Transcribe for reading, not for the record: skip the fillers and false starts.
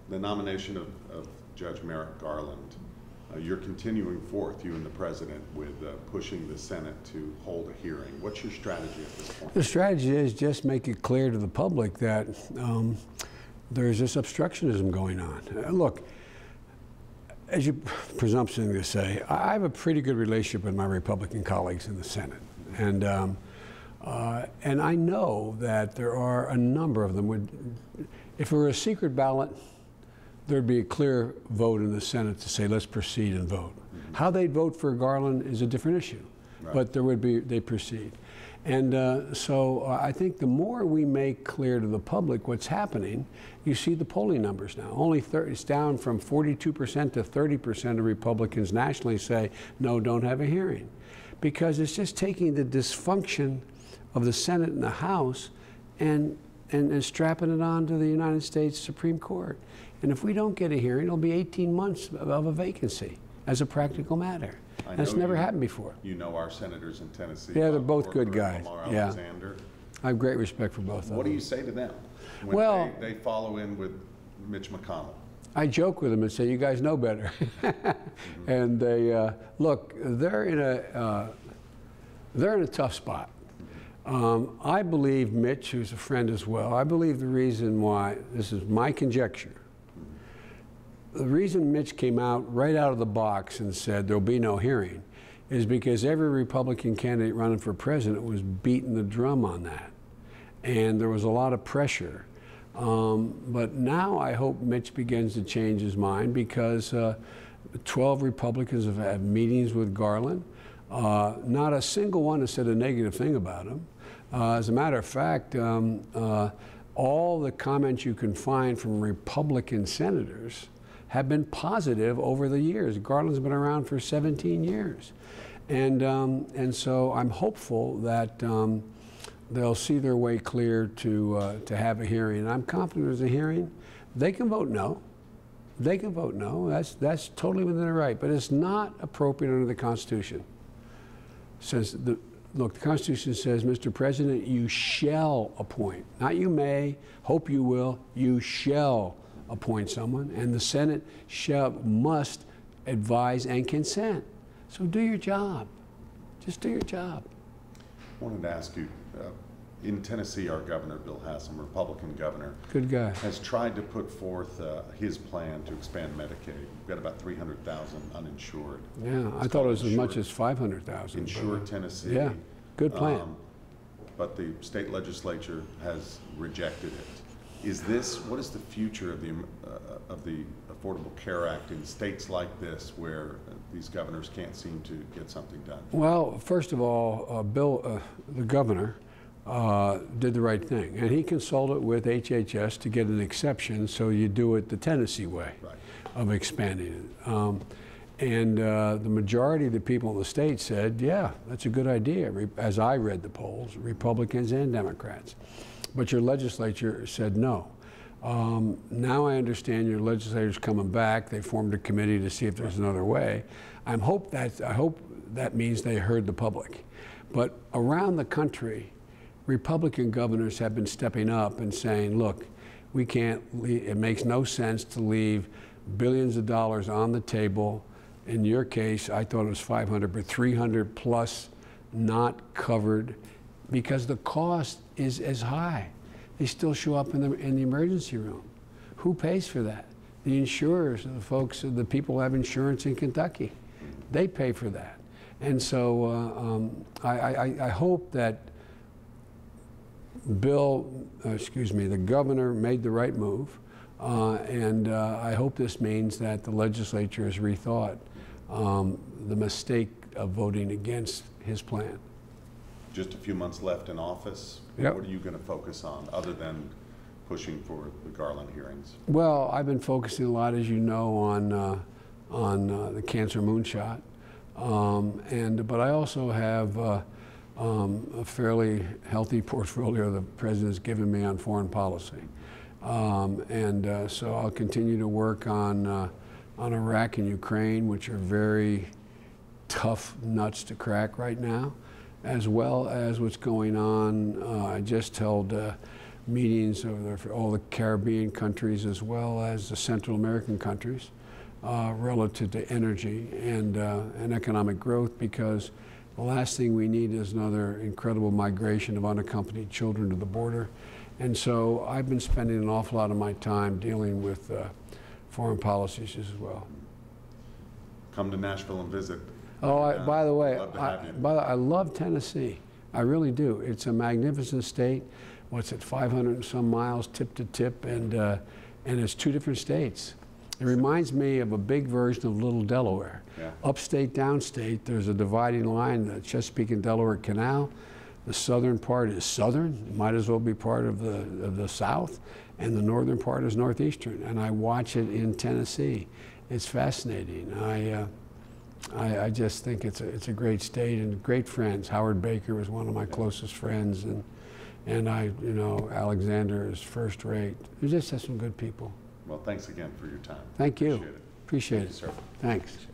the nomination of Judge Merrick Garland, you're continuing forth, you and the President, with pushing the Senate to hold a hearing. What's your strategy at this point? The strategy is just make it clear to the public that there's this obstructionism going on. Look, as you presumptuously say, I have a pretty good relationship with my Republican colleagues in the Senate. And I know that there are a number of them. If it were a secret ballot, there'd be a clear vote in the Senate to say, let's proceed and vote. Mm-hmm. How they'd vote for Garland is a different issue, right. But they proceed. And so I think the more we make clear to the public what's happening, you see the polling numbers now. It's down from 42% to 30% of Republicans nationally say, no, don't have a hearing. Because it's just taking the dysfunction of the Senate and the House and strapping it on to the United States Supreme Court. And if we don't get a hearing, it'll be 18 months of a vacancy as a practical matter. That's never happened before. You know our senators in Tennessee. Yeah, they're both good guys. Yeah. I have great respect for both of them. What do you say to them when they follow in with Mitch McConnell? I joke with them and say, you guys know better. Mm-hmm. And they, look, they're in a tough spot. I believe Mitch, who's a friend as well, I believe the reason why, this is my conjecture, the reason Mitch came out right out of the box and said there'll be no hearing is because every Republican candidate running for president was beating the drum on that. And there was a lot of pressure. But now I hope Mitch begins to change his mind because 12 Republicans have had meetings with Garland. Not a single one has said a negative thing about him. As a matter of fact, all the comments you can find from Republican senators have been positive over the years. Garland's been around for 17 years. And so I'm hopeful that they'll see their way clear to have a hearing. And I'm confident there's a hearing. They can vote no. They can vote no. That's totally within their right. But it's not appropriate under the Constitution. Look, the Constitution says, Mr. President, you shall appoint. Not you may, hope you will, you shall appoint someone, and the Senate must advise and consent. So do your job. Just do your job. I wanted to ask you, in Tennessee, our governor, Bill Haslam, Republican governor, good guy, has tried to put forth his plan to expand Medicaid. We've got about 300,000 uninsured. Yeah, I thought it was as much as 500,000. Insured Tennessee. Yeah, good plan. But the state legislature has rejected it. What is the future of the Affordable Care Act in states like this where these governors can't seem to get something done? Well, first of all, Bill, the governor, did the right thing. And he consulted with HHS to get an exception, so you do it the Tennessee way of expanding it. The majority of the people in the state said, yeah, that's a good idea, as I read the polls, Republicans and Democrats. But your legislature said no. Now I understand your legislature's coming back. They formed a committee to see if there's another way. I hope that means they heard the public. But around the country, Republican governors have been stepping up and saying, look, we can't, it makes no sense to leave billions of dollars on the table. In your case, I thought it was 500, but 300 plus not covered because the cost is as high. They still show up in the emergency room. Who pays for that? The insurers, the folks, the people who have insurance in Kentucky. They pay for that. And so I hope that the governor made the right move. I hope this means that the legislature has rethought the mistake of voting against his plan. Just a few months left in office. Yep. What are you going to focus on other than pushing for the Garland hearings? Well, I've been focusing a lot, as you know, on the cancer moonshot. But I also have a fairly healthy portfolio the President's given me on foreign policy. So I'll continue to work on Iraq and Ukraine, which are very tough nuts to crack right now, as well as what's going on. I just held meetings for all the Caribbean countries as well as the Central American countries relative to energy and economic growth, because the last thing we need is another incredible migration of unaccompanied children to the border. And so I've been spending an awful lot of my time dealing with foreign policies as well. Come to Nashville and visit. Oh, by the way, love to have you. I love Tennessee. I really do. It's a magnificent state. What's it, 500 and some miles tip to tip, and it's 2 different states. It reminds me of a big version of Little Delaware. Yeah. Upstate, downstate, there's a dividing line, the Chesapeake and Delaware Canal. The southern part is southern, it might as well be part of the South, and the northern part is northeastern. And I watch it in Tennessee. It's fascinating. I just think it's a great state and great friends. Howard Baker was one of my closest friends, and Alexander is first rate. We just have some good people. Well, thanks again for your time. Thank you. Appreciate it. Appreciate Thank it. you, sir. Thanks.